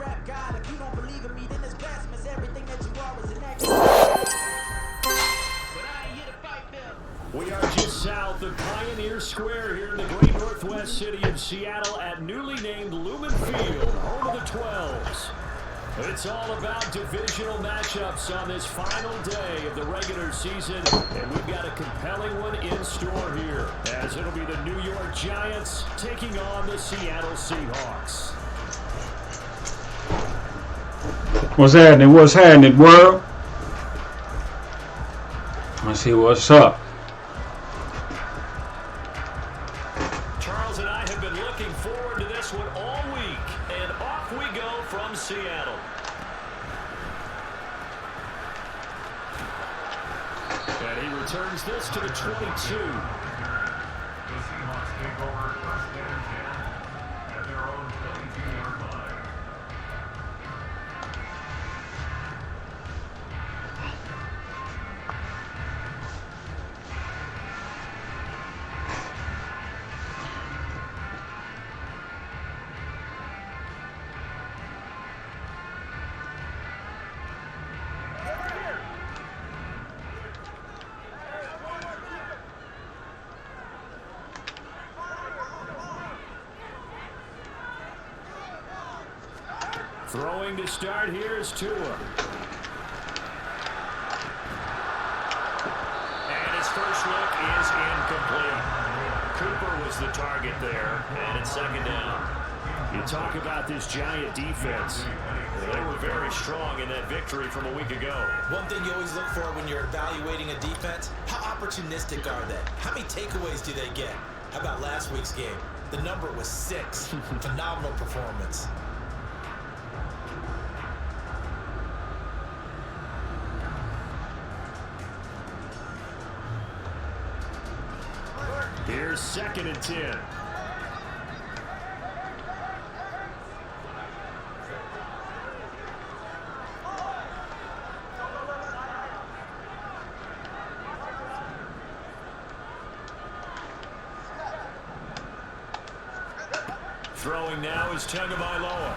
rap god. If you don't believe in me, then it's blasphemous. Everything that you are is an X. But I ain't here to fight them. We are just south of Pioneer Square here in the great northwest city of Seattle at newly named Lumen Field, home of the 12s. It's all about divisional matchups on this final day of the regular season, and we've got a compelling one in store here, as it'll be the New York Giants taking on the Seattle Seahawks. What's happening? What's happening, world? Let's see what's up. Charles and I have been looking forward to this one all week, and off we go from Seattle. And he returns this to the 22. The Seahawks take over first and 10 at their own 22-yard line. Throwing to start here is Tua. And his first look is incomplete. Cooper was the target there, and it's second down. You talk about this Giant defense. They were very strong in that victory from a week ago. One thing you always look for when you're evaluating a defense, how opportunistic are they? How many takeaways do they get? How about last week's game? The number was 6. Phenomenal performance. Here's second and 10. Throwing now is Tagovailoa.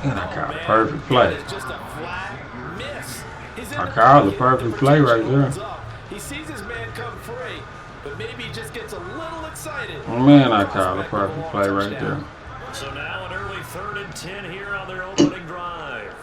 And I called a perfect play. I called a perfect play right there. He sees his man come free, but maybe he just gets a little excited. Oh man, I called a perfect play right there. So now an early 3rd and 10 here on their opening drive.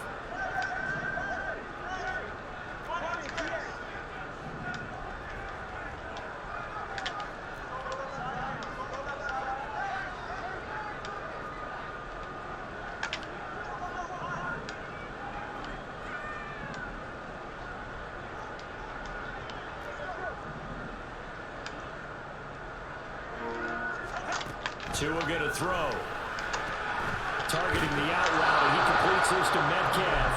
Tua going to throw. Targeting the out route, and he completes this to Metcalf.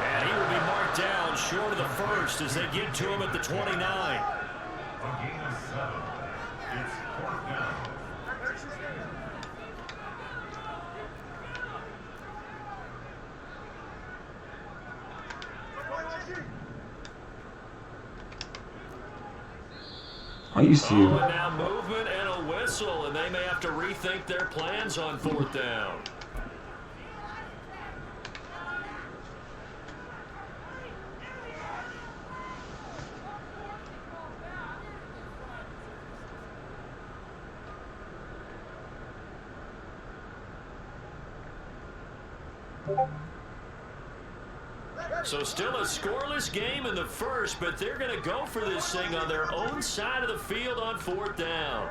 And he will be marked down short of the first as they get to him at the 29. A gain of 7. It's 4th down. I used to. And now movement and a whistle, and they may have to rethink their plans on 4th down. So still a scoreless game in the first, but they're going to go for this thing on their own side of the field on 4th down.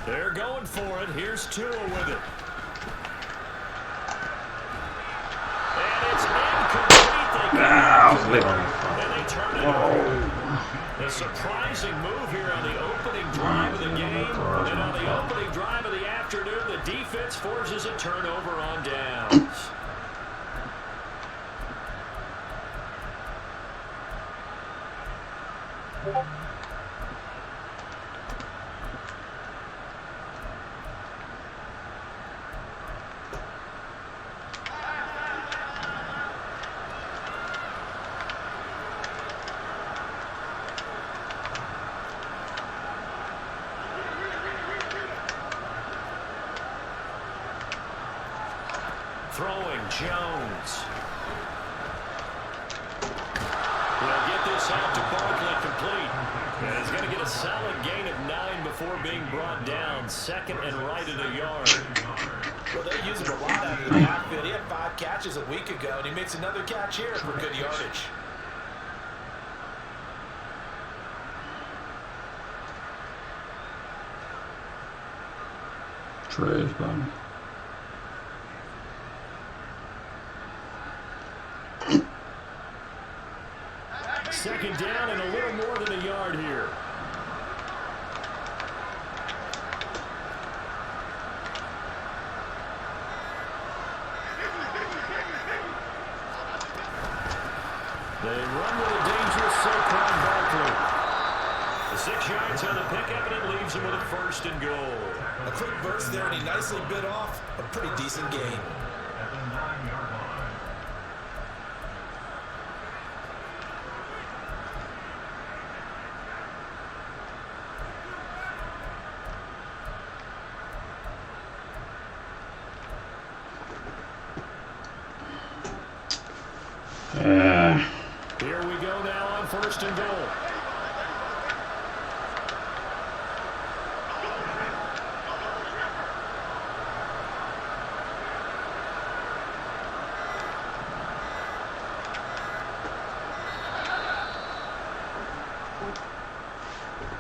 They're going for it. Here's Tua with it. And it's incomplete. And they turn it over. A surprising move here on the opening drive of the game. And on the opening drive of the afternoon, the defense forces a turnover on downs. Throwing Jones. He'll get this out to Barkley complete. And he's going to get a solid gain of 9 before being brought down. Second and right at a yard. Well, they use him a lot out of the backfield. He had 5 catches a week ago, and he makes another catch here for good yardage. Trash, buddy. Second down and a little more than a yard here. They run with a dangerous Saquon Barkley. The 6 yards on the pickup, and it leaves him with a first and goal. A quick burst there, and he nicely bit off a pretty decent gain. At the 9-yard line. Here we go now on first and goal.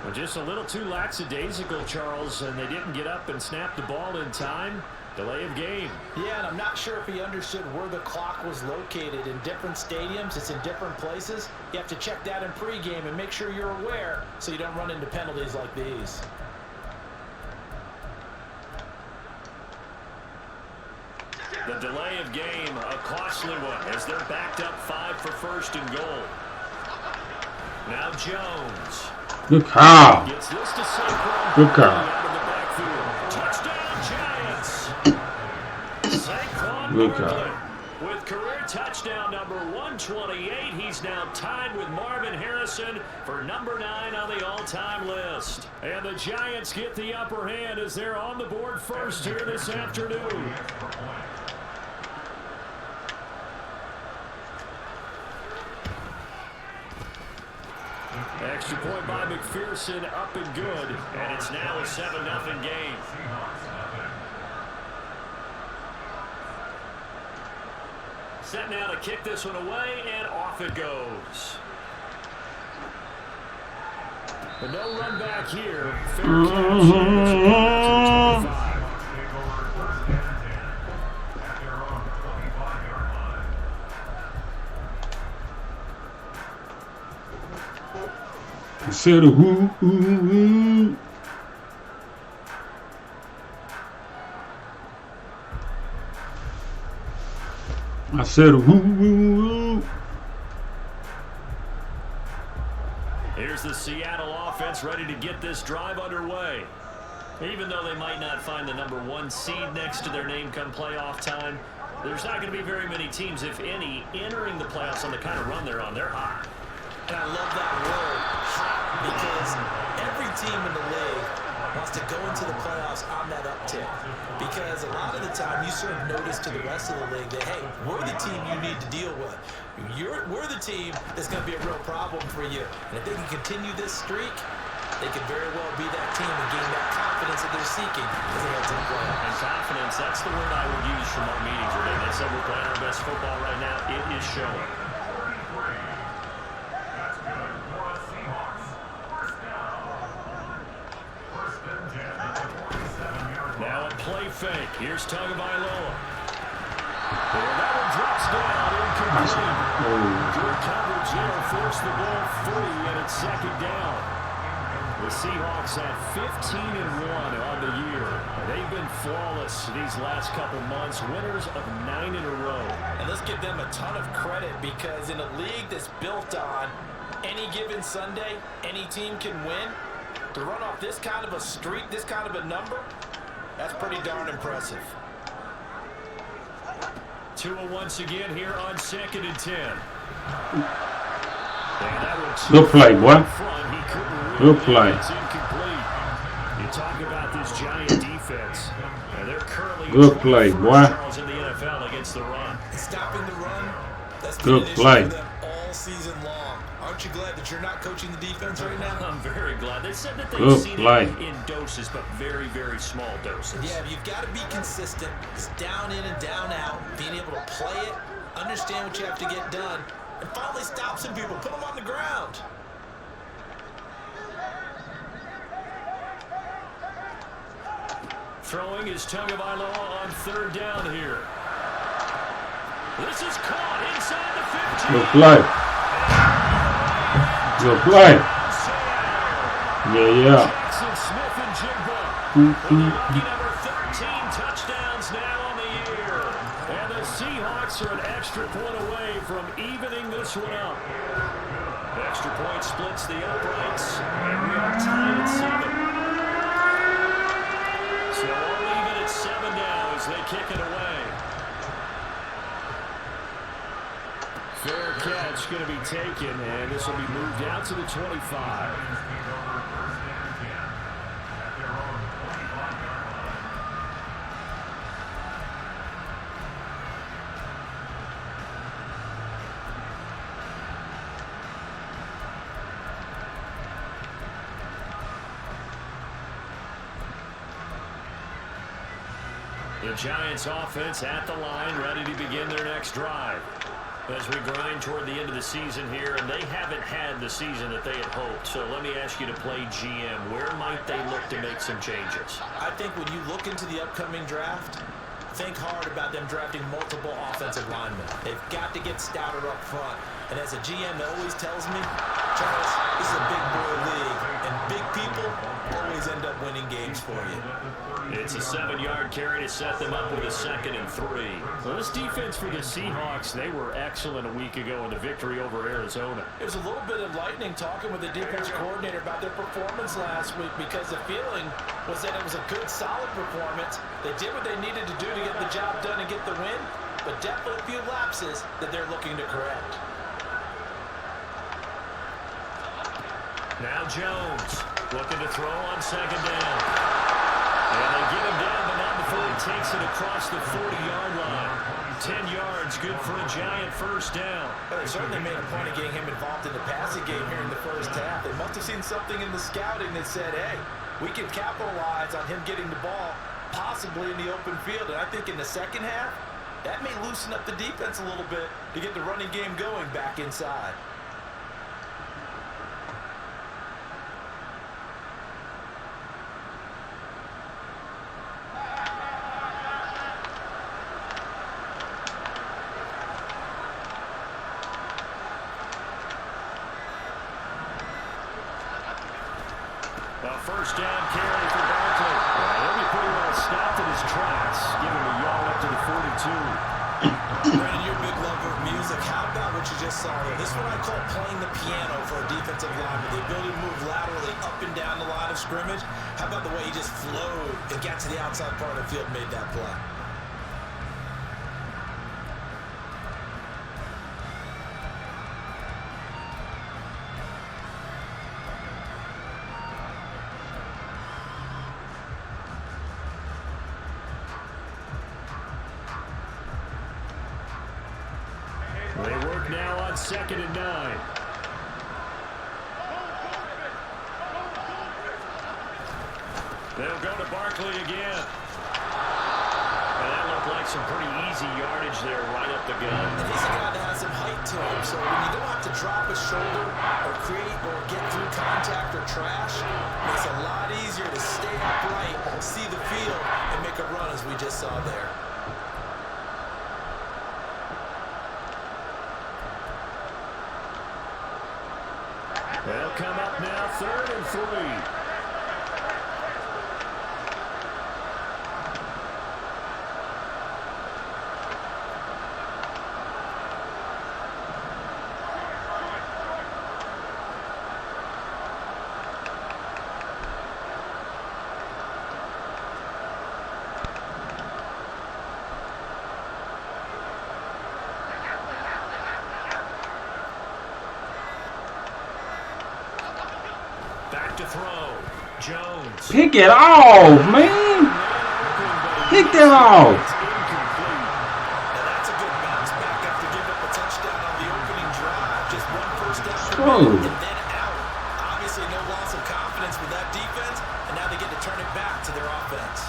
Well, just a little too lackadaisical, Charles, and they didn't get up and snap the ball in time. Delay of game. Yeah, and I'm not sure if he understood where the clock was located. In different stadiums, it's in different places. You have to check that in pregame and make sure you're aware so you don't run into penalties like these. The delay of game, a costly one, as they're backed up 5 for first and goal. Now Jones. Good call. Gets this to Saquon. Good call. Out of the backfield. Touchdown, Giants. Saquon Good Barkley call. with career touchdown number 128. He's now tied with Marvin Harrison for number 9 on the all-time list. And the Giants get the upper hand as they're on the board first here this afternoon. Extra point by McPherson, up and good, and it's now a 7-0 game. Set now to kick this one away, and off it goes. But no run back here. Fair catch. I said a woo, woo, woo. I said a woo, woo, woo. Here's the Seattle offense ready to get this drive underway. Even though they might not find the number 1 seed next to their name come playoff time, there's not going to be very many teams, if any, entering the playoffs on the kind of run they're on. They're hot. And I love that word, hot, because every team in the league wants to go into the playoffs on that uptick. Because a lot of the time you sort of notice to the rest of the league that, hey, we're the team you need to deal with. We're the team that's going to be a real problem for you. And if they can continue this streak, they could very well be that team and gain that confidence that they're seeking as they head to the playoffs. And confidence, that's the word I would use from our meeting today. They said we're playing our best football right now. It is showing. That's good for the Seahawks. First down. First and 10 at the 47-yard line. Now a play fake. Here's Tagovailoa. And that one drops down incomplete. Good coverage there. Force the ball free, and it's second down. The Seahawks at 15-1 on the year. They've been flawless these last couple months, winners of 9 in a row. And let's give them a ton of credit, because in a league that's built on any given Sunday, any team can win. To run off this kind of a streak, this kind of a number, that's pretty darn impressive. Tua once again here on 2nd and 10. Good play, boy. Good play. It's incomplete. You talk about this Giant defense. defense. And they're currently Good play, 21st, boy. Charles, in the NFL against the run. Stopping the run, that's been Good an issue play. for them all season long. Aren't you glad that you're not coaching the defense right now? I'm very glad. They said that they've Good seen play. it in doses, but very, very small doses. Yeah, you've got to be consistent. It's down in and down out. Being able to play it, understand what you have to get done, and finally stop some people. Put them on the ground. Throwing is Tagovailoa on third down here. This is caught inside the 15. Good play. Good play. Yeah. Jackson, Smith, and Jigba. With a lucky number 13 touchdowns now on the year. And the Seahawks are an extra point away from evening this one up. The extra point splits the uprights, and we are tied at 7. So all even at 7 now as they kick it away. Fair catch going to be taken, and this will be moved out to the 25. The Giants offense at the line, ready to begin their next drive. As we grind toward the end of the season here, and they haven't had the season that they had hoped. So let me ask you to play GM. Where might they look to make some changes? I think when you look into the upcoming draft, think hard about them drafting multiple offensive linemen. They've got to get stouter up front. And as a GM that always tells me, Charles, this is a big boy league, and big people always end up winning games for you. It's a 7-yard carry to set them up with a 2nd and 3. Well, this defense for the Seahawks, they were excellent a week ago in the victory over Arizona. It was a little bit enlightening talking with the defense coordinator about their performance last week, because the feeling was that it was a good, solid performance. They did what they needed to do to get the job done and get the win, but definitely a few lapses that they're looking to correct. Now Jones looking to throw on 2nd down. And they get him down, but not before he takes it across the 40-yard line. 10 yards, good for a Giant first down. Well, they certainly made a point of getting him involved in the passing game here in the first half. They must have seen something in the scouting that said, hey, we can capitalize on him getting the ball, possibly in the open field. And I think in the second half, that may loosen up the defense a little bit to get the running game going back inside. First down carry for Barkley. He'll be pretty well stopped in his tracks, giving him a yard up to the 42. Brandon, you're a big lover of music. How about what you just saw there? This is what I call playing the piano for a defensive lineman. The ability to move laterally up and down the line of scrimmage. How about the way he just flowed and got to the outside part of the field and made that play? They work now on 2nd and 9. They'll go to Barkley again. And that looked like some pretty easy yardage there right up the gut. And he's a guy that has some height to him, so when you don't have to drop a shoulder or create or get through contact or trash, it makes it a lot easier to stay upright, see the field, and make a run as we just saw there. They'll come up now 3rd and 3. Back to throw. Jones. Pick it off, man. picked it off. Now that's a good bounce back after giving up a touchdown on the opening drive. Just one first down Whoa. and then out. Obviously no loss of confidence with that defense, and now they get to turn it back to their offense.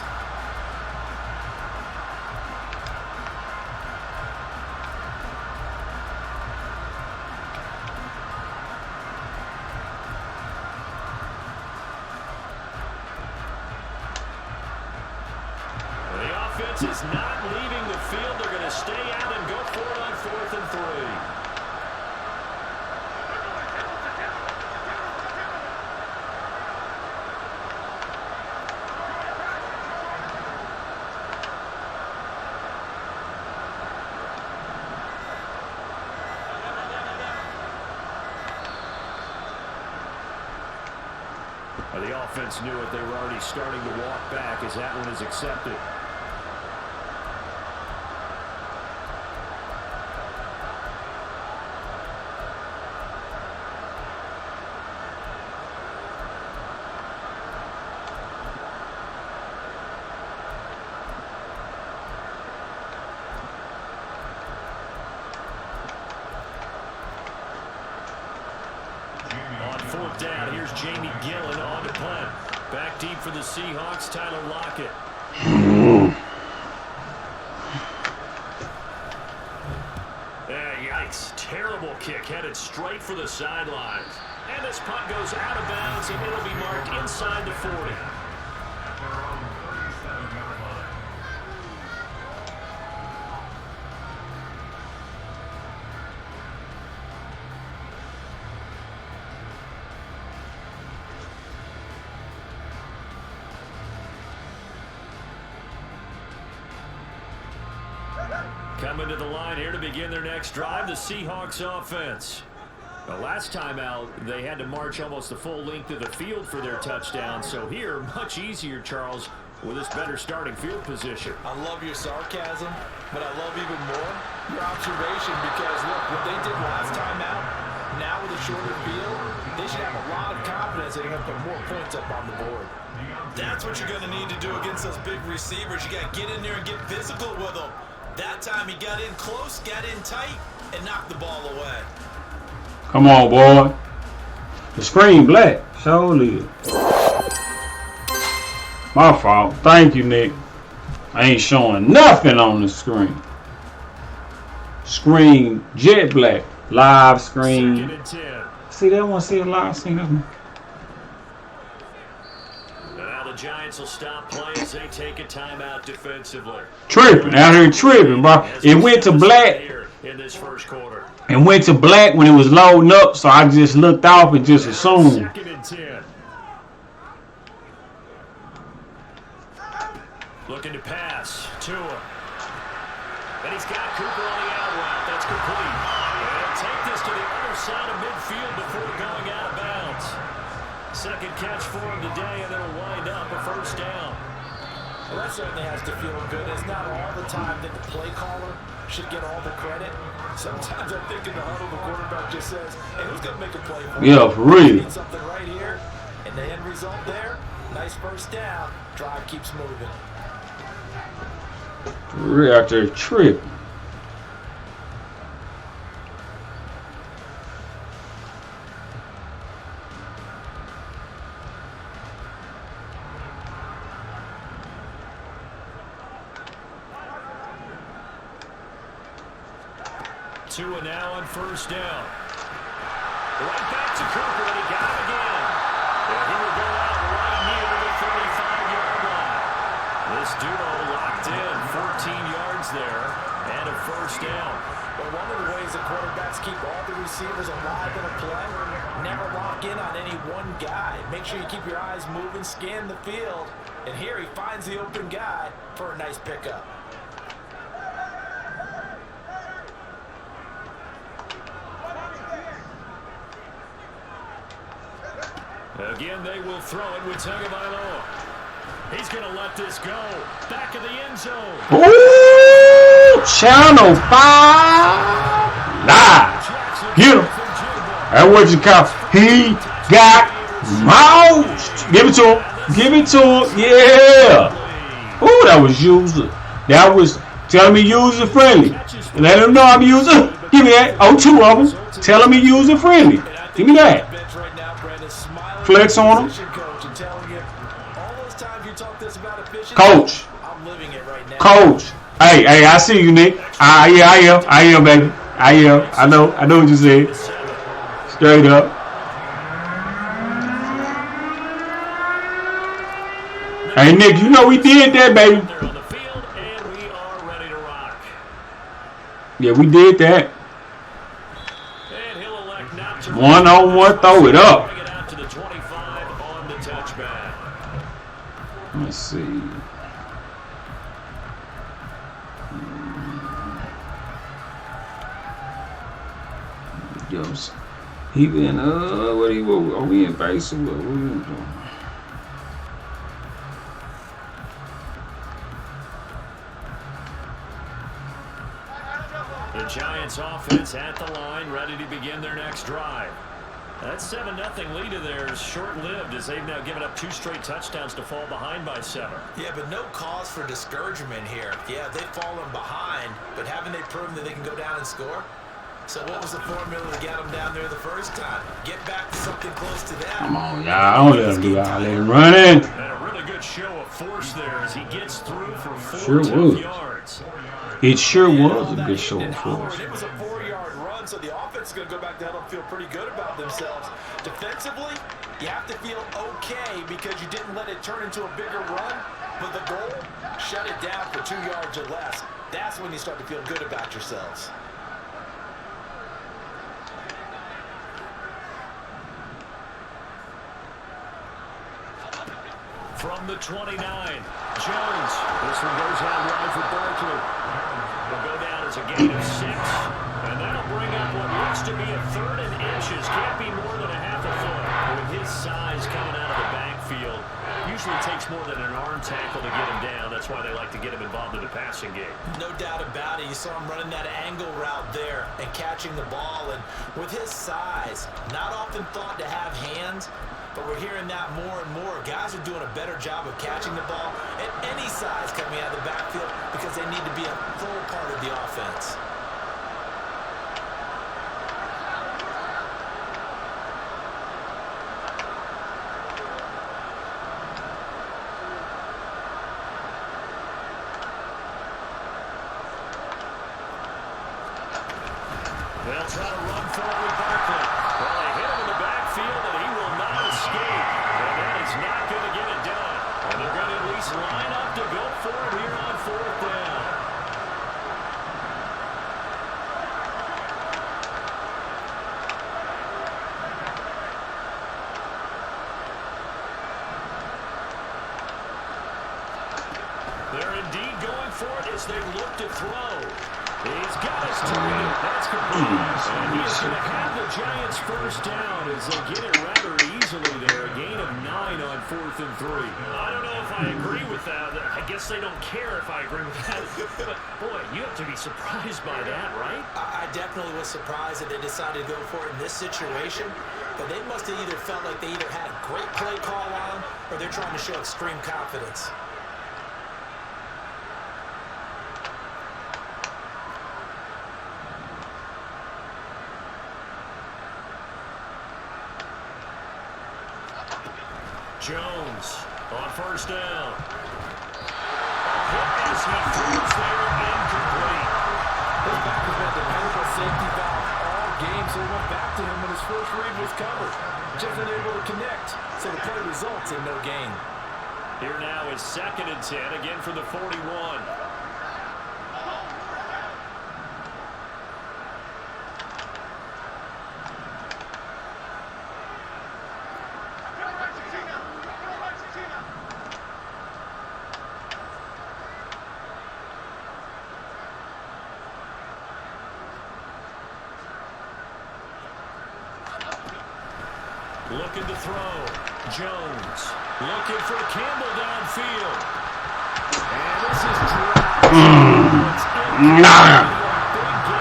Is not leaving the field. They're going to stay out and go for it on 4th and 3. The offense knew it. They were already starting to walk back as that one is accepted. Down. Here's Jamie Gillen on to punt. Back deep for the Seahawks, Tyler Lockett. Yikes. Terrible kick headed straight for the sidelines. And this punt goes out of bounds, and it'll be marked inside the 40. Coming to the line here to begin their next drive, the Seahawks offense. The last time out, they had to march almost the full length of the field for their touchdown. So here, much easier, Charles, with this better starting field position. I love your sarcasm, but I love even more your observation because, look, what they did last time out, now with a shorter field, they should have a lot of confidence they're going to put more points up on the board. That's what you're going to need to do against those big receivers. You got to get in there and get physical with them. That time he got in close, got in tight, and knocked the ball away. Come on, boy. The screen black. Surely. My fault. Thank you, Nick. I ain't showing nothing on the screen. Screen jet black. Live screen. See that one? See a live screen? The Giants will stop play as they take a timeout defensively. Tripping out here, tripping, bro. It went to black. In this first quarter. It went to black when it was loading up, so I just looked off and just assumed. 2nd and 10. Looking to pass. Tua. And he's got Cooper on the out route. That's complete. And take this to the other side of midfield before going out of bounds. Second catch for him today, and it'll wind up a first down. Well, that certainly has to feel good. It's not all the time that the play caller should get all the credit. Sometimes I think in the huddle, the quarterback just says, hey, who's going to make a play for Yeah, for real. Need something right here. And the end result there, nice first down. Drive keeps moving. We're out there tripping. Tua now on first down. Right back to Cooper, and he got him again. And he will go out right near the 35-yard line. This duo locked in, 14 yards there, and a first down. Well, one of the ways the quarterbacks keep all the receivers alive in a play, never lock in on any one guy. Make sure you keep your eyes moving, scan the field. And here he finds the open guy for a nice pickup. Again, they will throw it with Tagovailoa. He's going to let this go. Back of the end zone. Ooh, Channel 5 live. Get him. That's what you call. He got moused. Give it to him. Give it to him. Yeah. Ooh, that was user. That was telling me user friendly. Let him know I'm user. Give me that. Oh, two of them. Telling me user friendly. Give me that. Flex on him. Coach. Coach. Hey, I see you, Nick. Yeah, I am, baby. I am. I know what you said. Straight up. Hey, Nick, you know we did that, baby. Yeah, we did that. 1-on-1, throw it up. Let's see. He been what he was? Are we in base or what we doing? The Giants offense at the line, ready to begin their next drive. That 7-0 lead of theirs short-lived as they've now given up 2 straight touchdowns to fall behind by 7. Yeah, but no cause for discouragement here. Yeah, they've fallen behind, but haven't they proven that they can go down and score? So what was the formula to get them down there the first time? Get back to something close to that. Come on, y'all. Don't let him do that. Let him run in. And a really good show of force there as he gets through for 4 yards. It sure was a good show of force. It was a 4-yard run, so the offense is going to go back down and feel pretty good about themselves. Defensively, you have to feel okay because you didn't let it turn into a bigger run. But the goal, shut it down for 2 yards or less. That's when you start to feel good about yourselves. From the 29, Jones. This one goes out wide for Barkley. Will go down as a gain of 6. And that'll bring up what looks to be a 3rd and inches. Can't be more than a half a foot. With his size coming out of the backfield, usually takes more than an arm tackle to get him down. That's why they like to get him involved in the passing game. No doubt about it. You saw him running that angle route there and catching the ball. And with his size, not often thought to have hands, but we're hearing that more and more. Guys are doing a better job of catching the ball at any size coming out of the backfield because they need to be a full part of the offense. They'll try to run forward with Barkley. Well, they hit him in the backfield, and he will not escape. And that is not going to get it done. And they're going to at least line up to go for it here on 4th down. They're indeed going for it as they look to throw. He's got his target. That's complete. And he is going to have the Giants first down as they get it rather easily there. A gain of 9 on 4th and 3. I don't know if I agree with that. I guess they don't care if I agree with that. But, boy, you have to be surprised by that, right? I definitely was surprised that they decided to go for it in this situation. But they must have either felt like they either had a great play call on or they're trying to show extreme confidence. Jones on 1st down. As he throws there, incomplete. His back has been a dependable safety valve all game, so he went back to him when his first read was covered. Just unable to connect, so the play results in no gain. Here now is 2nd and 10, again for the 41. Looking to throw. Jones looking for Campbell downfield. And this is Nah.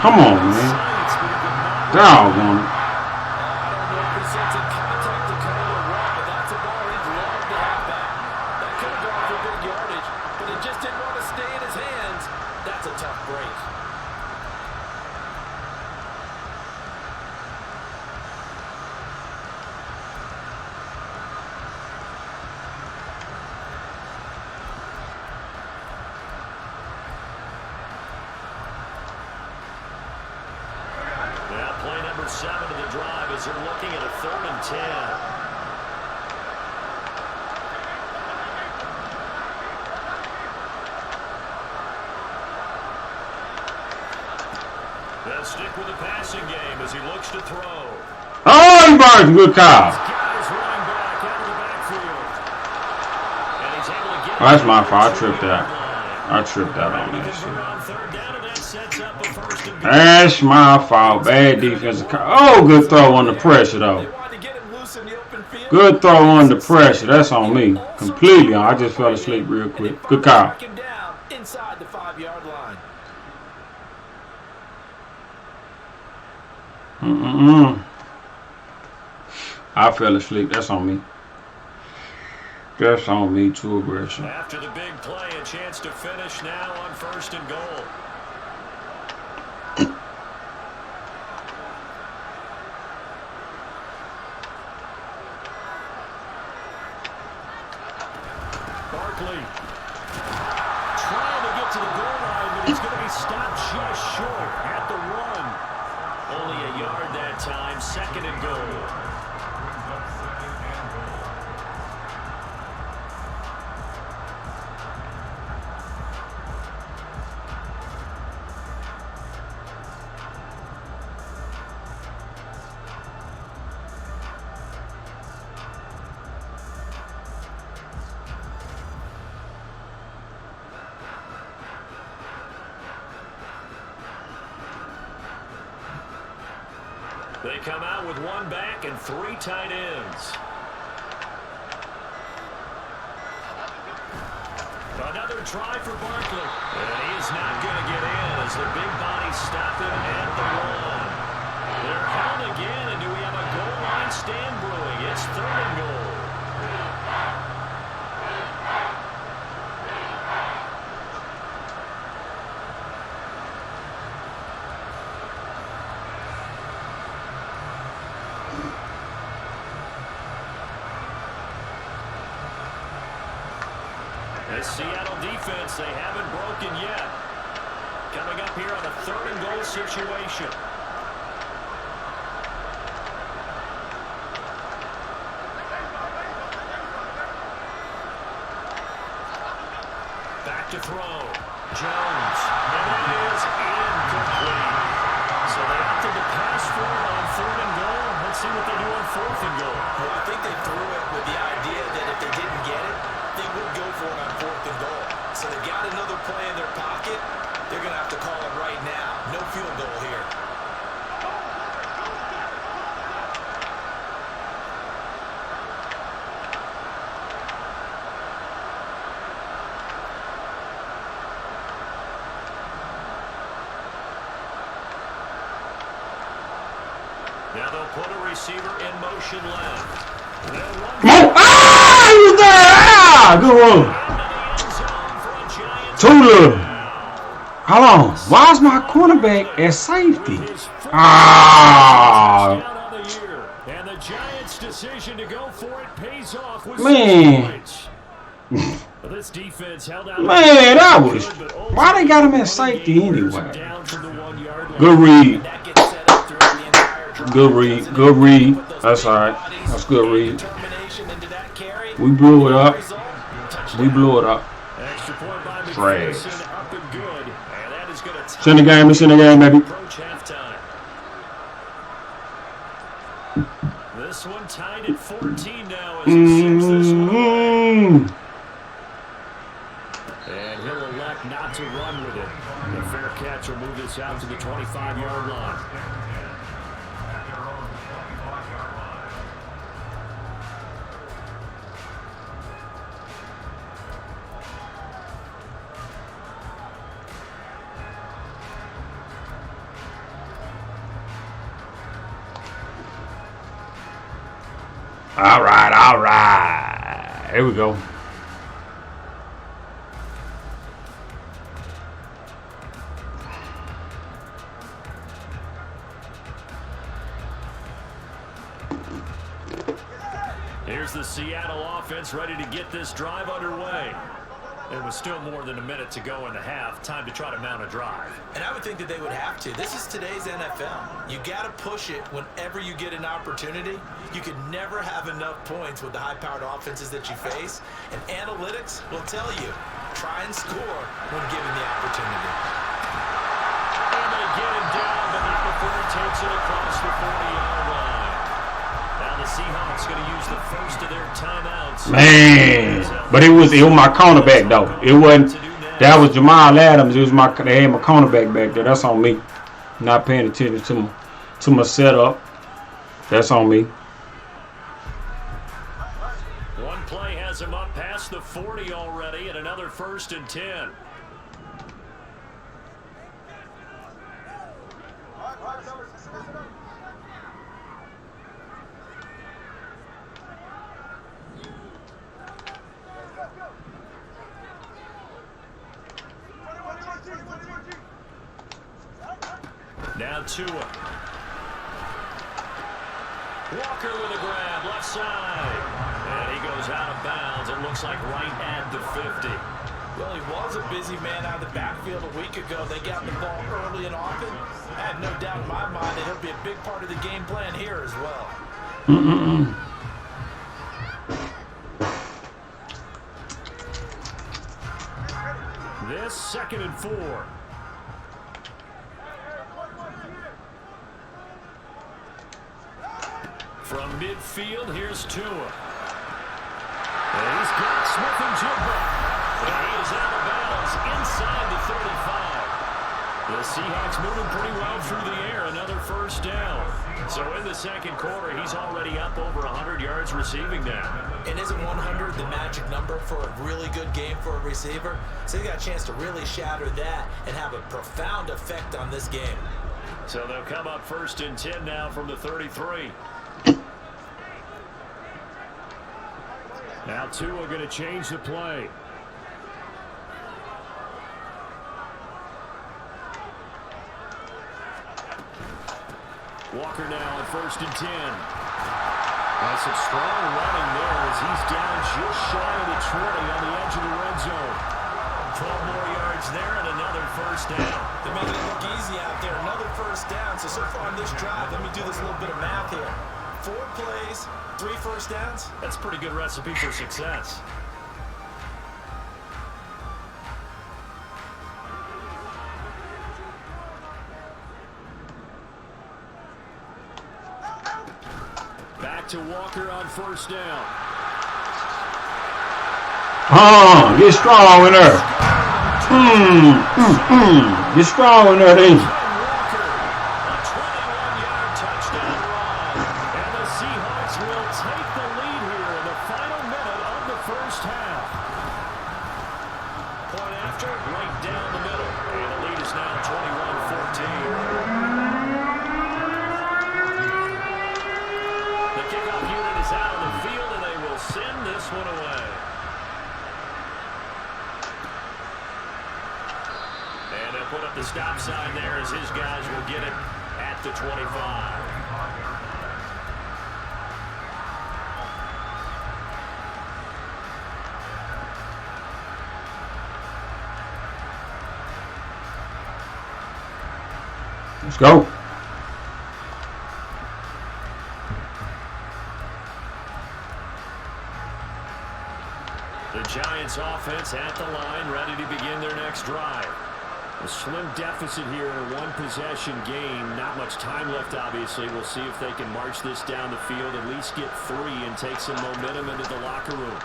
Come on, man. Doggone it. I don't know if he sets in contact to call it what, but that's a ball he'd love to have back. That could have gone for big yardage, but it just didn't That's a tough break. Now play number 7 of the drive as they're looking at a 3rd and 10. They'll stick with the passing game as he looks to throw. Oh, he burns. Good call. That's my fault. I tripped out. I tripped out on that shit. That's my fault. Bad defensive call. Oh, good throw under pressure, though. Good throw under pressure. That's on me. Completely. I just fell asleep real quick. Good call. Inside the 5-yard line. I fell asleep. That's on me. That's on me. Too aggressive. After the big play, a chance to finish now on 1st and goal. Barkley trying to get to the goal line, but he's going to be stopped just short at the 1. Only a yard that time. 2nd and goal. They come out with 1 back and 3 tight ends. Another try for Barkley. And he's not going to get in as the big body stopped him at the 1. They're held again, and do we have a goal line stand brewing? It's 3rd and goal. The Seattle defense, they haven't broken yet. Coming up here on a 3rd and goal situation. Back to throw. Jones. And that is incomplete. So they opted to pass for it on 3rd and goal. Let's see what they do on 4th and goal. Well, I think they threw it with the idea that if they didn't get it, they would go for it on 4th and goal. So they got another play in their pocket. They're going to have to call it right now. No field goal here. Now they'll put a receiver in motion left. Come on. Ah, he was there. Ah, good one. Tula. Hold on. Why is my cornerback at safety? Ah. And the Giants' decision to go for it pays off with Man. This defense held out. Man, that was. Why they got him at safety anyway? Good read. Good read. Good read. That's all right. That's good read. We blew it up. We blew it up. Trash. It's in the game. It's in the game, baby. This one tied at 14 now as he sends this one away. And he'll elect not to run with it. The fair catch will move this out to the 25-yard line. All right, all right. Here we go. Here's the Seattle offense ready to get this drive underway. There was still more than a minute to go in the half. Time to try to mount a drive. And I would think that they would have to. This is today's NFL. You got to push it whenever you get an opportunity. You can never have enough points with the high-powered offenses that you face. And analytics will tell you, try and score when given the opportunity. And they get him down, but not before he takes it across the 40-yard line. Now the Seahawks going to use the first of their timeouts. Man, but it was my cornerback though. It wasn't. That was Jamal Adams. It was they had my cornerback back there. That's on me. Not paying attention to my setup. That's on me. One play has him up past the 40 already, and another 1st and 10. Now Tua. Walker with a grab, left side. And he goes out of bounds. It looks like right at the 50. Well, he was a busy man out of the backfield a week ago. They got the ball early and often. I have no doubt in my mind that he'll be a big part of the game plan here as well. This 2nd and 4. From midfield, here's Tua. And he's got Smith-Njigba. And he is out of bounds inside the 35. The Seahawks moving pretty well through the air. Another 1st down. So in the 2nd quarter, he's already up over 100 yards receiving now. And isn't 100 the magic number for a really good game for a receiver? So they got a chance to really shatter that and have a profound effect on this game. So they'll come up 1st and 10 now from the 33. Now Tua going to change the play. Walker now on 1st and 10. That's some strong running there as he's down just shy of the 20 on the edge of the red zone. 12 more yards there and another 1st down. They're making it look easy out there. Another 1st down. So far on this drive, let me do this little bit of math here. 4 plays, 3 1st downs. That's a pretty good recipe for success. Back to Walker on 1st down. Get strong in there. Get strong in there, then. Walker, a 21-yard touchdown run. And the Seahawks will take the lead here in the final minute of the 1st half. Point after, right down the middle. And the lead is now 21-14. The kickoff unit is out on the field, and they will send this one away. And they'll put up the stop sign there as his guys will get it at the 25. Let's go. The Giants offense at the line, ready to begin their next drive. A slim deficit here in a one-possession game. Not much time left, obviously. We'll see if they can march this down the field, at least get 3, and take some momentum into the locker room.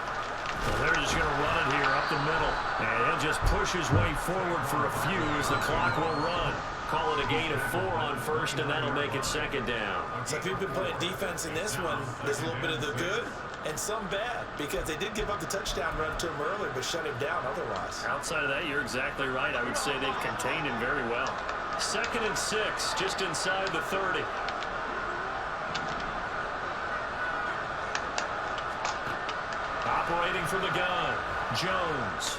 Well, they're just going to run it here up the middle. And he'll just push his way forward for a few as the clock will run. Call it a gain of 4 on 1st, and that'll make it 2nd down. So if you've been playing defense in this one, there's a little bit of the good and some bad, because they did give up the touchdown run to him earlier, but shut him down otherwise. Outside of that, you're exactly right. I would say they've contained him very well. 2nd and 6, just inside the 30. Operating from the gun, Jones.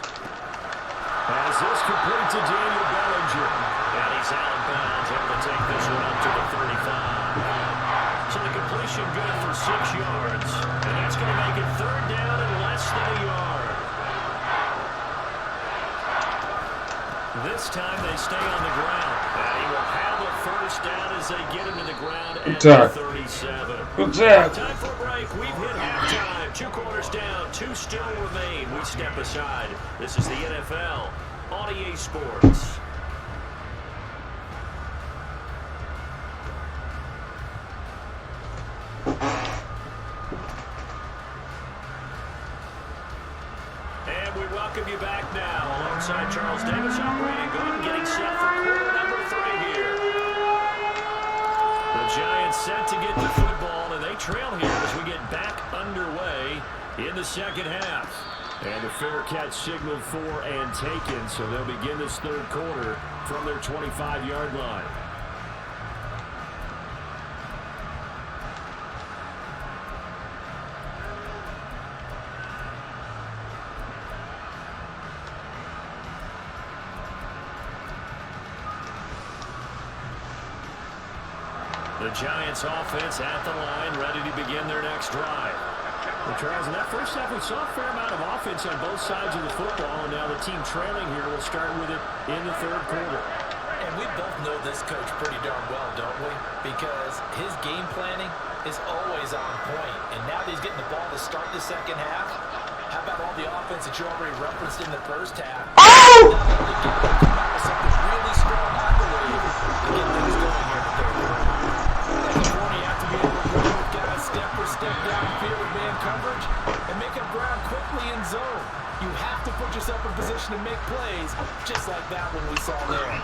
As this complete to Daniel Bellinger. And he's out of bounds, able to take this one up to the 35. So the completion completion good for 6 yards. And that's going to make it 3rd down and less than a yard. This time they stay on the ground. And he will have a 1st down as they get him to the ground at the 37. Good job. Time for a break. We've hit halftime. 2 quarters down. 2 still remain. We step aside. This is the NFL on EA Sports. And we welcome you back now. Alongside Charles Davis, I'm Brandon Gooden, getting set for quarter number 3 here. The Giants set to get the football, and they trail here as we get back underway in the 2nd half. And a fair catch signaled for and taken, so they'll begin this 3rd quarter from their 25-yard line. The Giants offense at the line, ready to begin their next drive. Well, Charles, in that first half, we saw a fair amount of offense on both sides of the football, and now the team trailing here will start with it in the 3rd quarter. And we both know this coach pretty darn well, don't we? Because his game planning is always on point. And now that he's getting the ball to start the 2nd half, how about all the offense that you already referenced in the 1st half? Oh! Not only get them to come out with something really strong, I believe, to get things going here in the 3rd quarter. You have to be able to work with guys step for step downfield with man coverage and make up ground quickly in zone. You have to put yourself in position to make plays, just like that one we saw there.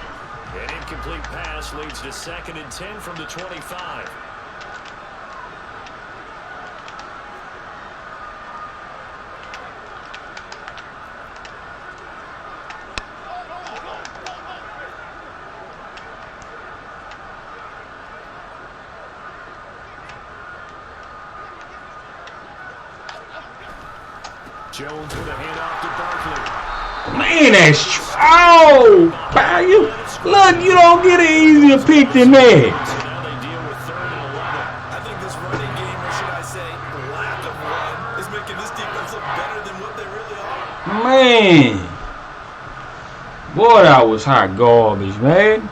An incomplete pass leads to 2nd and 10 from the 25. Jones with a handoff to Barkley. Man, that's pal, you look, you don't get an easier pick than that. So now they deal with 3rd and 11. I think this running game, or should I say lack of run, is making this defense look better than what they really are. Man, boy, that was hot garbage, man.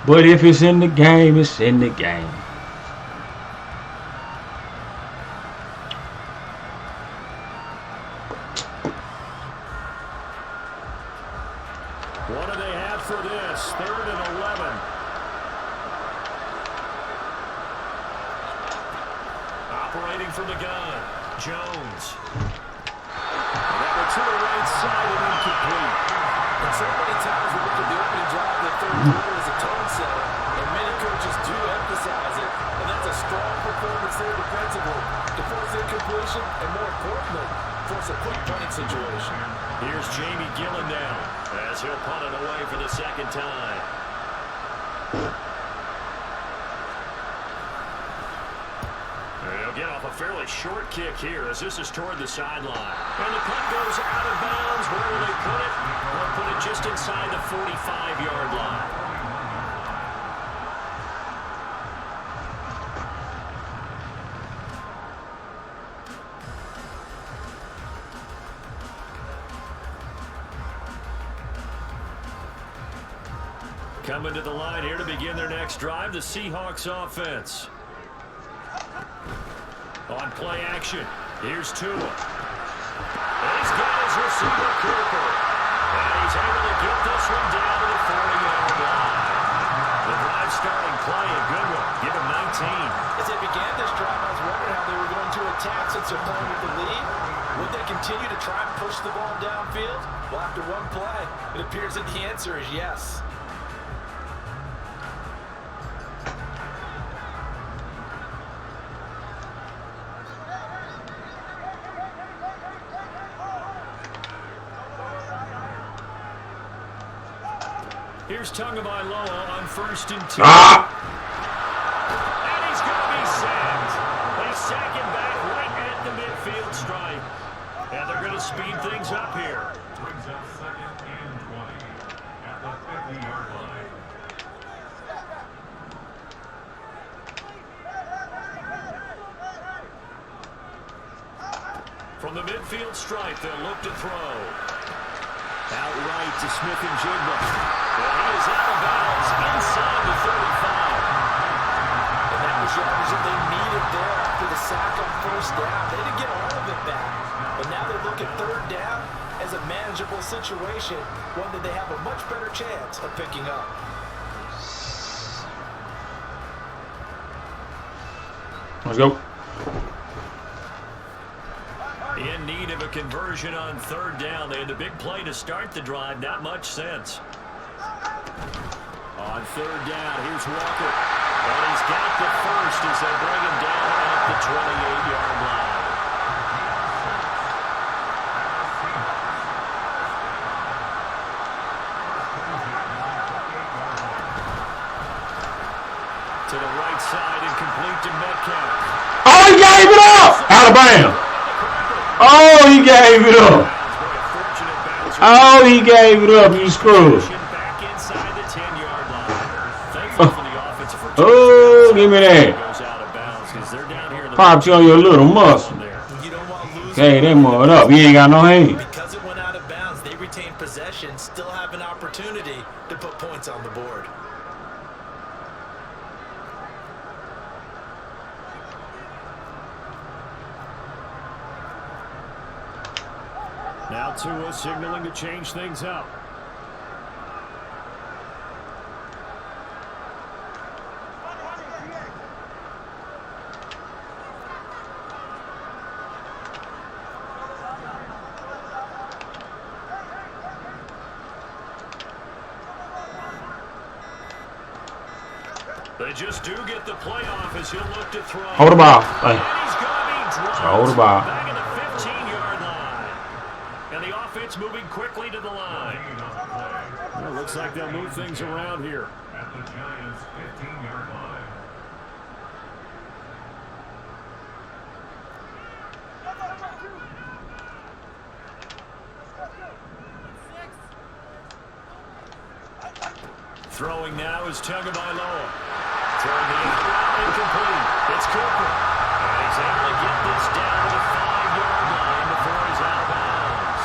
But if it's in the game, it's in the game. What do they have for this? 3rd and 11. Operating from the gun, Jones. That one to the right side and incomplete. And so many times we look at the opening drive of the 3rd quarter as a tone setter, and many coaches do emphasize it, and that's a strong performance there defensively to force incompletion, and more importantly, force a quick punting situation. Here's Jamie Gillen now as he'll punt it away for the 2nd time. He'll get off a fairly short kick here as this is toward the sideline. And the punt goes out of bounds. Where will they put it? They'll put it just inside the 45-yard line. Coming to the line here to begin their next drive, the Seahawks offense. On play action, here's Tua. And he's got his receiver, Cooper. And he's able to get this one down to the 40-yard line. The drive starting play, a good one. Give him 19. As they began this drive, I was wondering how they were going to attack since they're playing with the lead. Would they continue to try and push the ball downfield? Well, after one play, it appears that the answer is yes. Here's Tagovailoa on 1st and 2. Ah! And he's going to be sacked. They sack him back right at the midfield stripe. And they're going to speed things up here. Brings up 2nd and 20 at the 50-yard line. From the midfield stripe, they'll look to throw. Outright to Smith and Jigba. And he is out of bounds inside the 35. And that was yardage that they needed there after the sack on first down. They didn't get all of it back, but now they look at third down as a manageable situation, one that they have a much better chance of picking up. Let's go. In need of a conversion on third down. They had the big play to start the drive. Not much sense. On third down, here's Walker. And he's got the first as they bring him down at the 28-yard line. To the right side and complete to Metcalf. Oh, he gave it up! Alabama. Oh, he gave it up. Oh, he gave it up. You screwed. Back inside the 10-yard line. Thankful for the offensive return. Oh, give me that. Goes out of bounds because they're down here in the Popped you on your little muscle. You don't want to lose. Okay, that mud up. You ain't got no hand. Because it went out of bounds, they retain possession, still have an opportunity to put points on the board. Now Tua signaling to change things up. They just do get the playoff as he'll look to throw. Hold the ball. And he's going to be dropped. Hold the ball. Back in the 15-yard line. And the offense moving quickly to the line. Well, looks like they'll move things around here. At the Giants' 15-yard line. Throwing now is Tagovailoa. Throwing the route incomplete. It's Cooper. And he's able to get this down to the 5-yard line before he's out of bounds.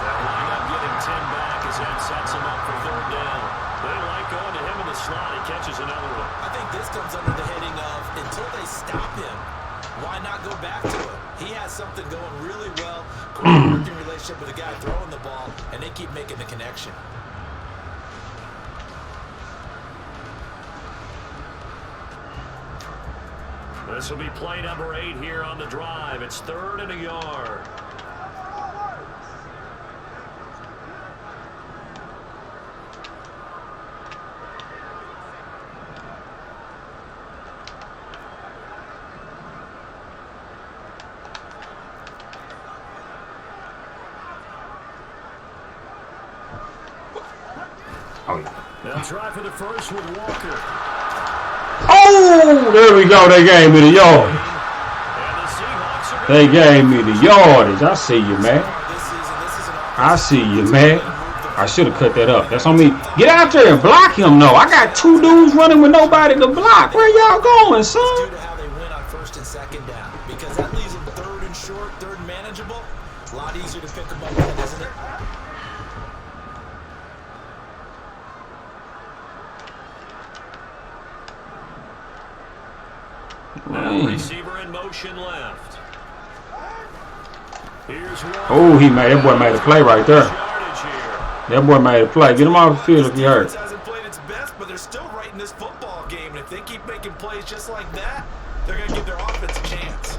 They'll wind up getting 10 back as that sets him up for third down. They like going to him in the slot. He catches another one. I think this comes under the heading of until they stop him, why not go back to him? He has something going really well, great working relationship with the guy throwing the ball, and they keep making the connection. This will be play number 8 here on the drive. It's 3rd and a yard. Oh, yeah. They'll try for the first with Walker. Oh, there we go. They gave me the yardage. And the Seahawks are They gave me the yardage. I see you, man. I see you, man. I should have cut that up. That's on me. Get out there and block him, though. I got 2 dudes running with nobody to block. Where y'all going, son? Due to how they win on 1st and 2nd down, because that leaves them 3rd and short, 3rd and manageable. A lot easier to pick them up then, isn't it? Now receiver in motion left. Here's Walker. Oh, that boy made a play right there. Yardage here. That boy made a play. Get him off the field if you hurt. Defense hasn't played its best, but they're still right in this football game. And if they keep making plays just like that, they're going to give their offense a chance.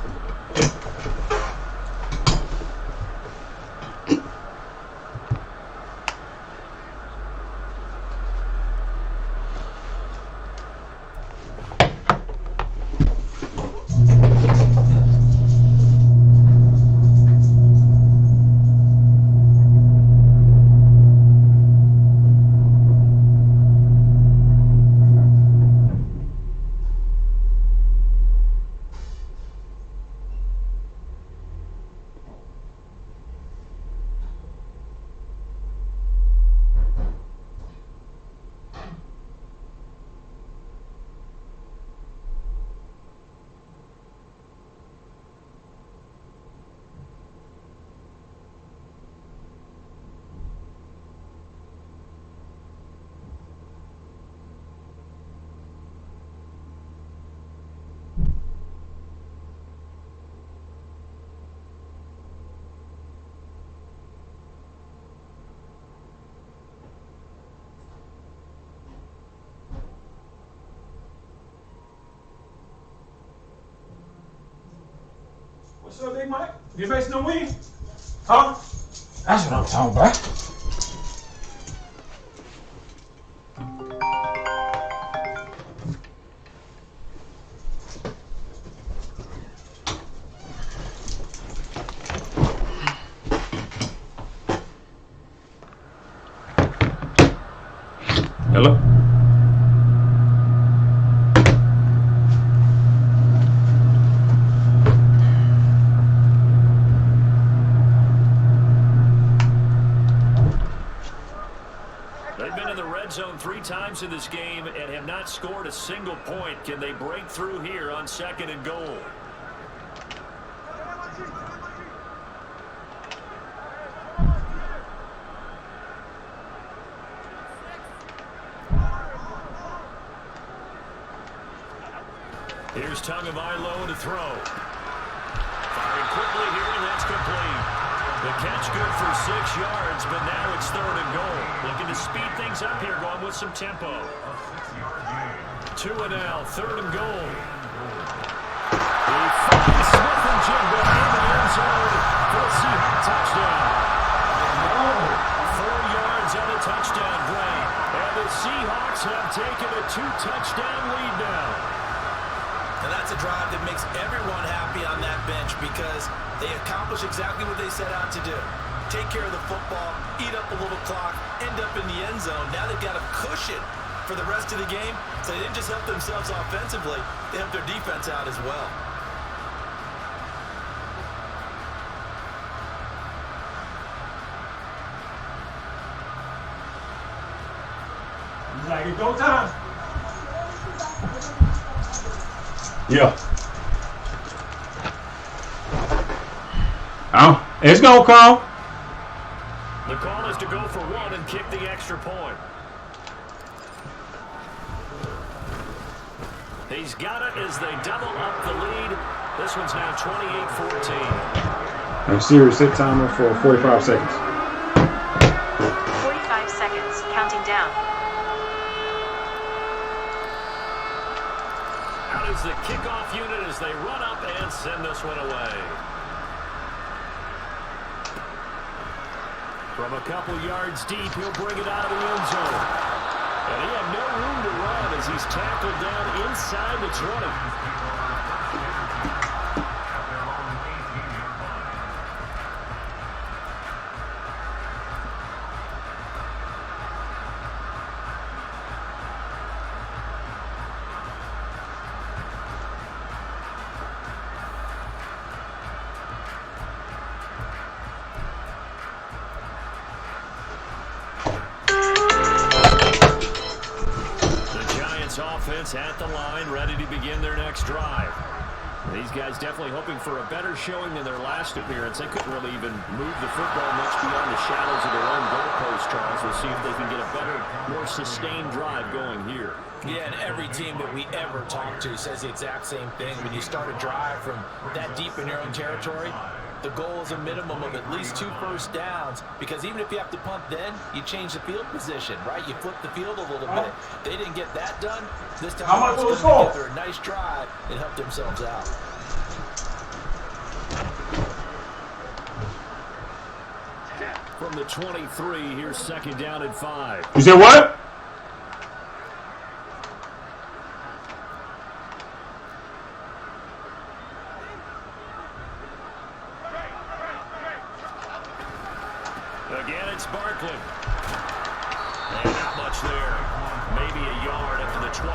What's up, Big Mike? You facing no win? Huh? That's what I'm talking about. Hello? They've been in the red zone 3 times in this game and have not scored a single point. Can they break through here on 2nd and goal? Here's Tagovailoa to throw. Firing quickly here, and that's complete. The catch good for 6 yards, but now it's 3rd and goal. Looking to speed things up here, going with some tempo. 2 and now, 3rd and goal. He finds Smith and Jigba in the end zone for a Seahawks touchdown. 4 yards on a touchdown play. And the Seahawks have taken a 2-touchdown lead now. And that's a drive that makes everyone happy on that bench because they accomplish exactly what they set out to do. Take care of the football, eat up a little clock, end up in the end zone. Now they've got a cushion for the rest of the game. So they didn't just help themselves offensively, they helped their defense out as well. He's like, it's go time. Yeah. Oh, it's gonna come. The call is to go for 1 and kick the extra point. He's got it as they double up the lead. This one's now 28-14. Series set timer for 45 seconds. 45 seconds, counting down. Out is the kickoff unit as they run up and send this one away. From a couple yards deep, he'll bring it out of the end zone. And he had no room to run as he's tackled down inside the 20. Offense at the line, ready to begin their next drive. These guys definitely hoping for a better showing than their last appearance. They couldn't really even move the football much beyond the shadows of their own goalpost, Charles. We'll see if they can get a better, more sustained drive going here. Yeah, and every team that we ever talk to says the exact same thing. When you start a drive from that deep in your own territory, the goal is a minimum of at least 2 first downs, because even if you have to punt then, you change the field position, right? You flip the field a little bit. They didn't get that done. This time they're going to put together a nice drive and help themselves out. From the 23, here's 2nd down and 5. You said what? Again, it's Barkley. And not much there. Maybe a yard up to the 24.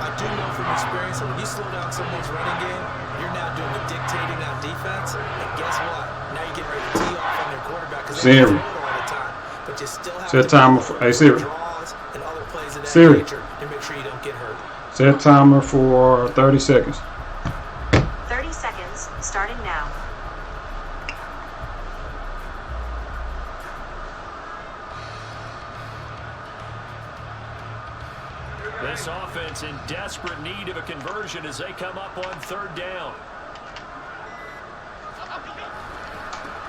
I do know from experience that when you slow down someone's running game, you're now doing the dictating on defense. And guess what? Now you're getting ready to tee off on their quarterback because they don't throw it all the time. But you still have set to timer for, hey Siri. draws and other plays of that Siri. nature to make sure you don't get hurt. Set timer for 30 seconds. 30 seconds, starting now. This offense in desperate need of a conversion as they come up on 3rd down.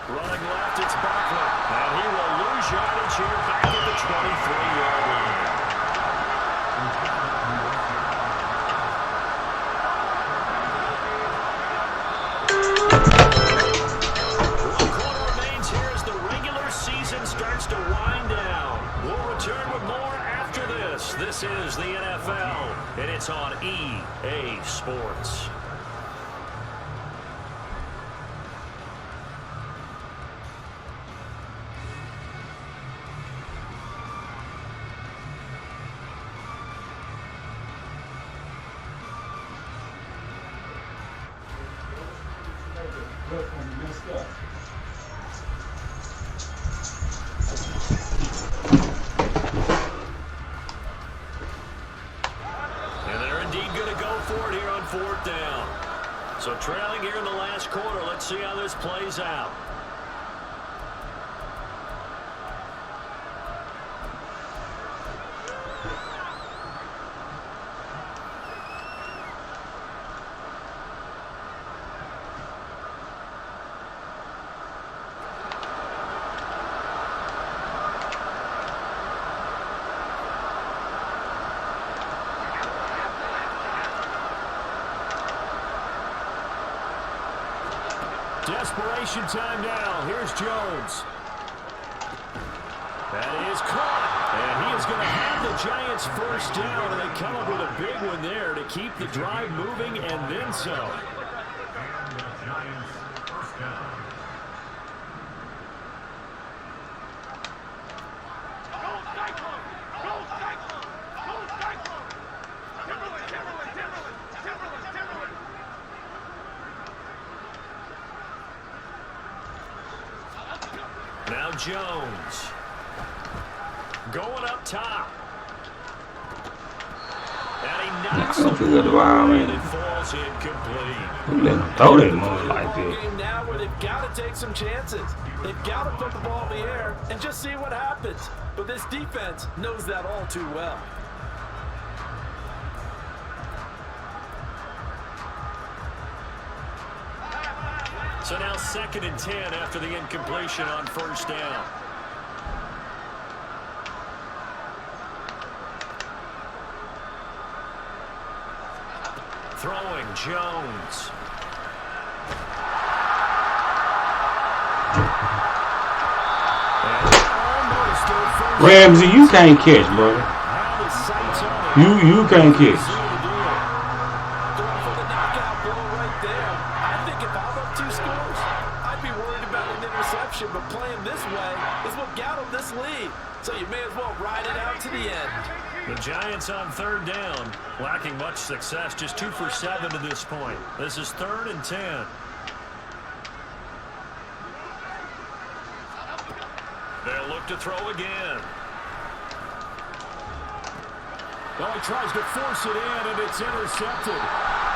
Running left, it's Barkley. And he will lose yardage here back at the 23-yard line. Sports. This is the NFL, and it's on EA Sports. Fourth down. So trailing here in the last quarter. Let's see how this plays out. Desperation time now. Here's Jones. That is caught. And he is going to have the Giants first down. And they come up with a big one there to keep the drive moving and then some. And the Giants first down. Now Jones going up top. And he knocks the ball and it falls incomplete. Let him throw that mother like that. Game now where they've got to take some chances. They've got to put the ball in the air and just see what happens. But this defense knows that all too well. So now 2nd and 10 after the incompletion on first down. Throwing Jones. Ramsey, you can't catch, brother. You can't catch. But playing this way is what got them this lead. So you may as well ride it out to the end. The Giants on 3rd down, lacking much success, just 2 for 7 to this point. This is 3rd and 10. They'll look to throw again. Well, he tries to force it in, and it's intercepted.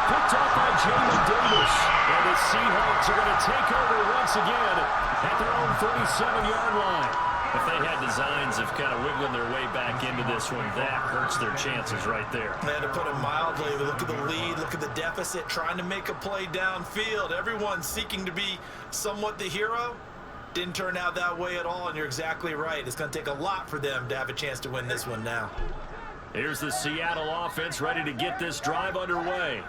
Picked off by Jamin Davis. And the Seahawks are going to take over once again at their own 37-yard line. If they had designs of kind of wiggling their way back into this one, that hurts their chances right there. And to put it mildly, look at the lead, look at the deficit, trying to make a play downfield. Everyone seeking to be somewhat the hero. Didn't turn out that way at all, and you're exactly right. It's going to take a lot for them to have a chance to win this one now. Here's the Seattle offense ready to get this drive underway.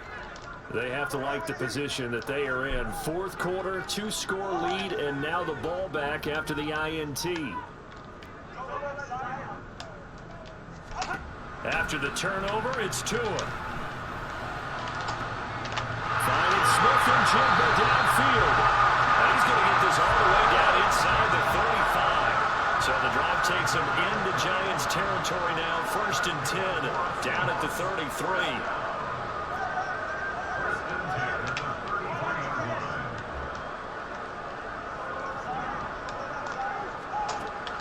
They have to like the position that they are in. 4th quarter, 2-score lead, and now the ball back after the INT. After the turnover, it's Tua. Finding Smith and Jigba downfield. And he's going to get this all the way down inside the 35. So the drive takes him into Giants territory now. 1st and 10, down at the 33.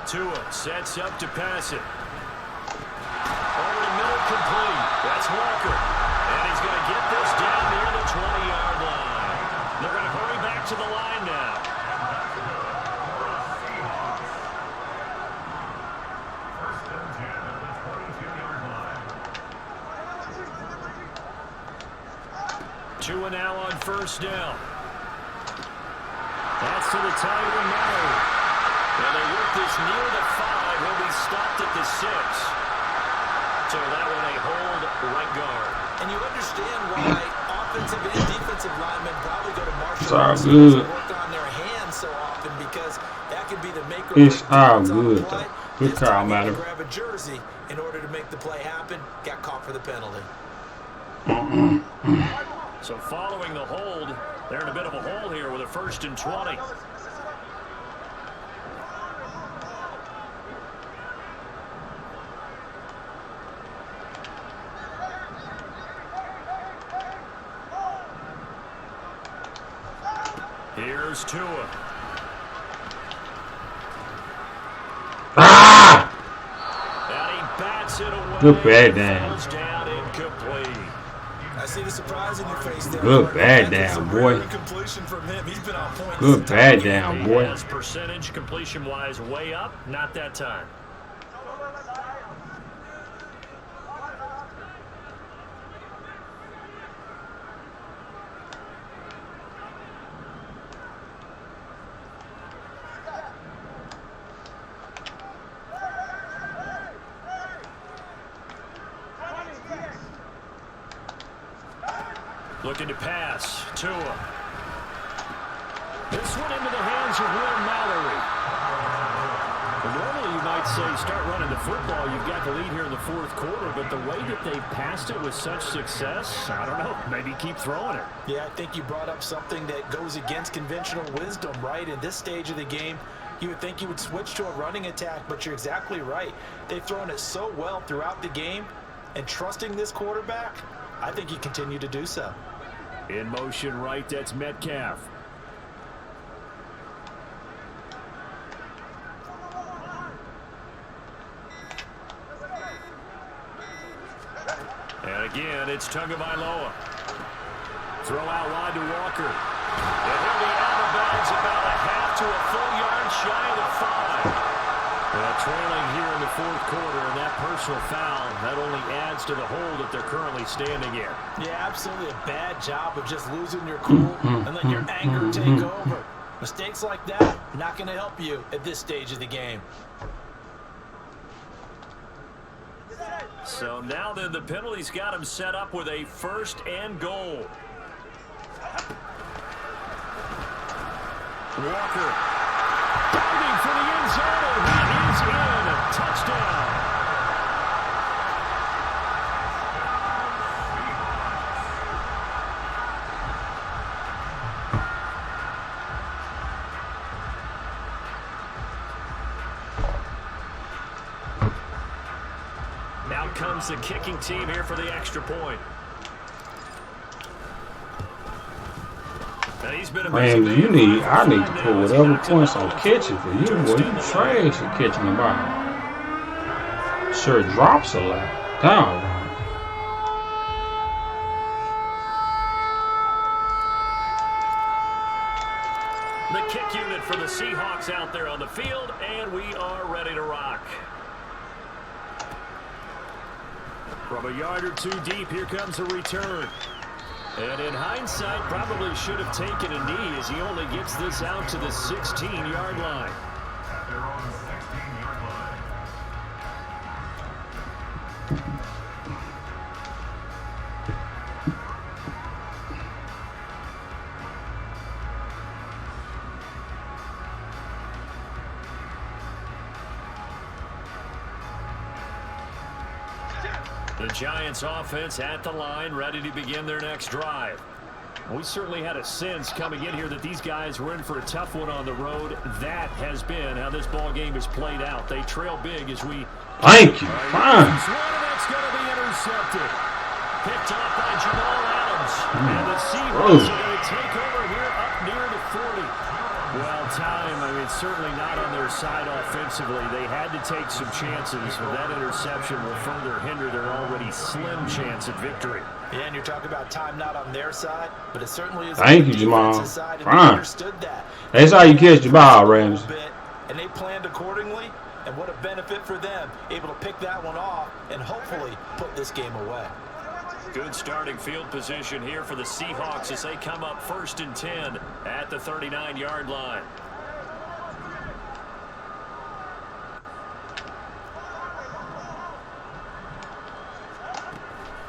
Tua sets up to pass it. Over the middle, complete. That's Walker. And he's going to get this down near the 20-yard line. They're going to hurry back to the line now. First and 10 at the 22-yard line. Tua now on first down. That's to the tight end now. And they work this near the 5. He'll be stopped at the 6. So that one a hold right guard. And you understand why offensive and defensive linemen probably go to Marshall good. work on their hands so often, because that could be the make or It's break all good, play. Good This call, time he had to Madam. grab a jersey in order to make the play happen. Got caught for the penalty. So following the hold, they're in a bit of a hole here with a 1st and 20. Here's Tua. Ah! And he bats it away. Good bad down. Falls down incomplete. I see the surprise in your face there. Good bad That's down, a boy. rare completion from him. He's been on point. Good bad down, boy. His percentage completion-wise way up. Not that time. Looking to pass. Tua. This one into the hands of Will Mallory. Well, normally you might say start running the football. You've got the lead here in the 4th quarter, but the way that they've passed it with such success, I don't know, maybe keep throwing it. Yeah, I think you brought up something that goes against conventional wisdom, right? In this stage of the game, you would think you would switch to a running attack, but you're exactly right. They've thrown it so well throughout the game, and trusting this quarterback, I think you continue to do so. In motion right, that's Metcalf. And again, it's Tagovailoa. Throw out wide to Walker. And he'll be out of bounds about a half to a full yard shy of the 5. Trailing here in the 4th quarter, and that personal foul, that only adds to the hole that they're currently standing in. Yeah, absolutely a bad job of just losing your cool and letting your anger take over. Mistakes like that, not going to help you at this stage of the game. So now then, the penalty's got him set up with a 1st and goal. Walker diving for the end zone. He is in. Touchdown. Now comes the kicking team here for the extra point. Man, I need to put whatever points on catching for you, boy. You trash at catching the ball. Sure drops a lot. Down. The kick unit for the Seahawks out there on the field, and we are ready to rock. From a yard or two deep, here comes a return. And in hindsight, probably should have taken a knee as he only gets this out to the 16-yard line. They're on the 16-yard line. The Giants offense at the line, ready to begin their next drive. We certainly had a sense coming in here that these guys were in for a tough one on the road. That has been how this ball game is played out. They trail big as we... Thank you. Fine. That's going to be intercepted. Picked up by Jamal Adams. And the Seahawks are going to take over here up near the 40. Well, time, I mean, certainly not on their side offensively. They had to take some chances. That interception will further hinder their already slim chance at victory. Yeah, and you're talking about time not on their side, but it certainly is. Thank you, Jamal. Side, and Fine. they understood that. That's how you catch the ball, Rams. And they planned accordingly, and what a benefit for them, able to pick that one off and hopefully put this game away. Good starting field position here for the Seahawks as they come up 1st and 10 at the 39-yard line.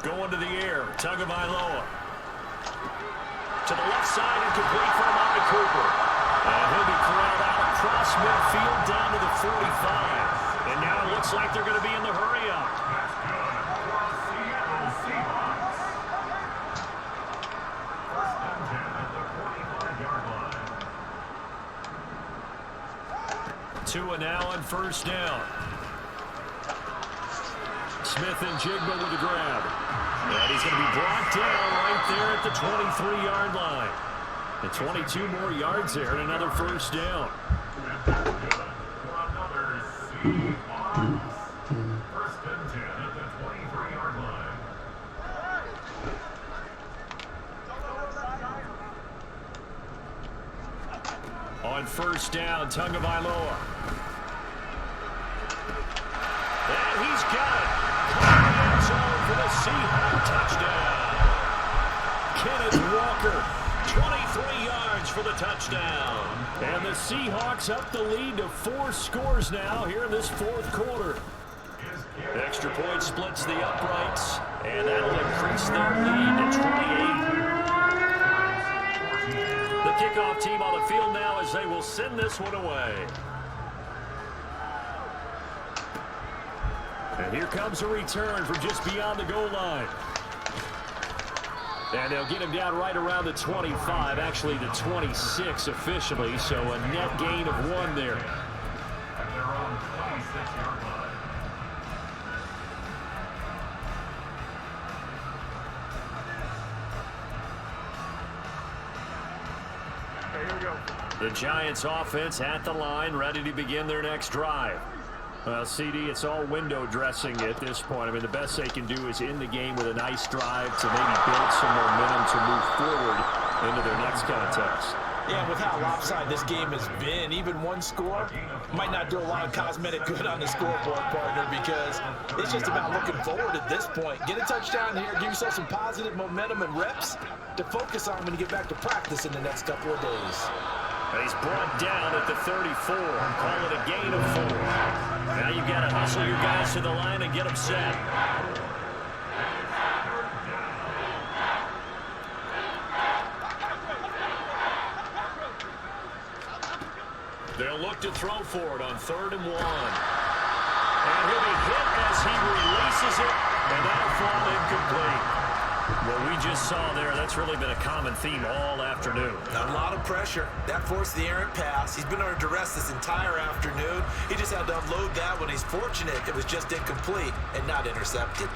Going to the air, Tagovailoa. To the left side and complete for Amari Cooper. And he'll be corralled out across midfield down to the 45. And now looks like they're going to be in the hurry-up. That's good for Seattle Seahawks. First and 10 at the 45-yard line. 2 now on first down. Smith and Jigba with the grab. And he's going to be brought down right there at the 23-yard line. And 22 more yards there and another first down. That's good for another Seahawks. First and 10 at the 23-yard line. On first down, Tagovailoa. And he's got it. Caught in the end zone for the Seahawks touchdown. Kenneth Walker, 23 yards for the touchdown. And the Seahawks up the lead to 4 scores now here in this fourth quarter. Extra point splits the uprights, and that'll increase their lead to 28. The kickoff team on the field now as they will send this one away. And here comes a return from just beyond the goal line. And they'll get him down right around the 25, actually the 26 officially, so a net gain of 1 there. At their own 26-yard line. The Giants offense at the line, ready to begin their next drive. Well, CD, it's all window dressing at this point. I mean, the best they can do is end the game with a nice drive to maybe build some momentum to move forward into their next contest. Yeah, with how lopsided this game has been, even one score might not do a lot of cosmetic good on the scoreboard, partner, because it's just about looking forward at this point. Get a touchdown here, give yourself some positive momentum and reps to focus on when you get back to practice in the next couple of days. He's brought down at the 34. Call it a gain of 4. Now you've got to hustle your guys to the line and get them set. They'll look to throw for it on 3rd and 1. And he'll be hit as he releases it, and that'll fall incomplete. What we just saw there, that's really been a common theme all afternoon. A lot of pressure. That forced the errant pass. He's been under duress this entire afternoon. He just had to unload that one. He's fortunate it was just incomplete and not intercepted.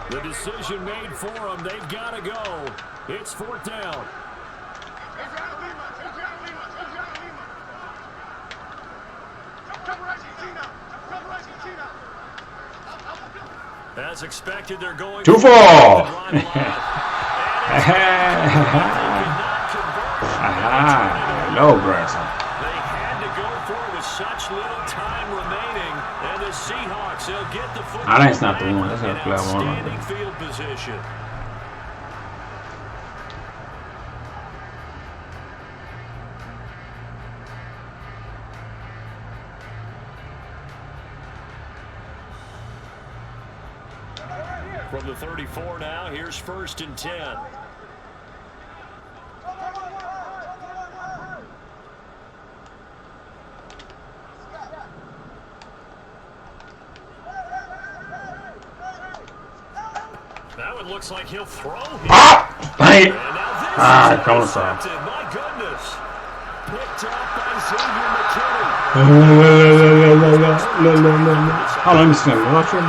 The decision made for them. They've got to go. It's 4th down. As expected, they're going too far. Low Grayson. They had to go for it with such little time remaining, and the Seahawks, they'll get the football. That's not the one. That's not the outstanding field position. From the 34 now, here's 1st and 10. That one looks like he'll throw here. Dang it. Come on, my goodness. Picked up by Xavier McKinney. Hold on, let me see. Watch him.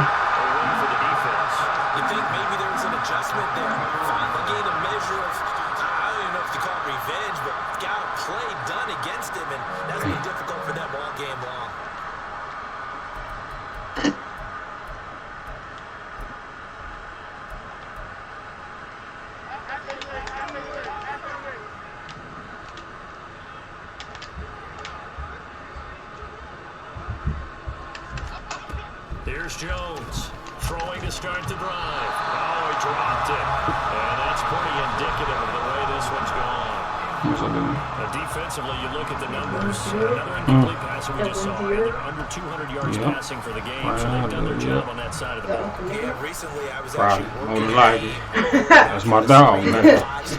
Here's Jones, throwing to start the drive. Oh, he dropped it. And that's pretty indicative of the way this one's gone. Defensively, you look at the numbers. Another incomplete passer we just saw. And they're under 200 yards passing for the game, so they've done their job on that side of the ball. Yeah, recently I was Probably actually only like it. That's my dog, man. That's it.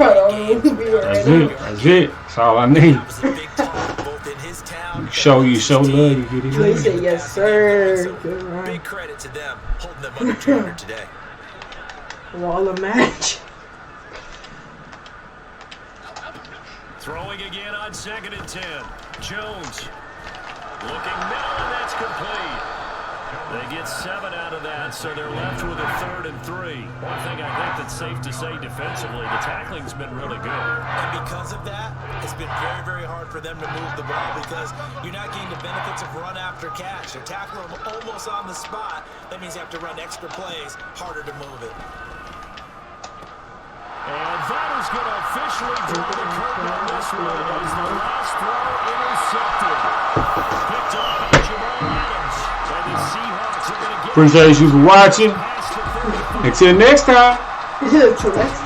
That's it. That's all I need. Show you so love you, get it. He said yes, sir. Good run. Big credit to them holding them under 200 today. Wall of match. Throwing again on 2nd and 10. Jones looking middle, and that's complete. They get 7 out of that, so they're left with a 3rd and 3. One thing I think that's safe to say defensively, the tackling's been really good. And because of that, it's been very, very hard for them to move the ball because you're not getting the benefits of run after catch. They're tackling them almost on the spot. That means you have to run extra plays, harder to move it. And that is going to officially draw the curtain on this one as the last throw intercepted. Picked up by Jamal Adams. And the Seahawks are going to get... Appreciate you for watching. Until next time. Till next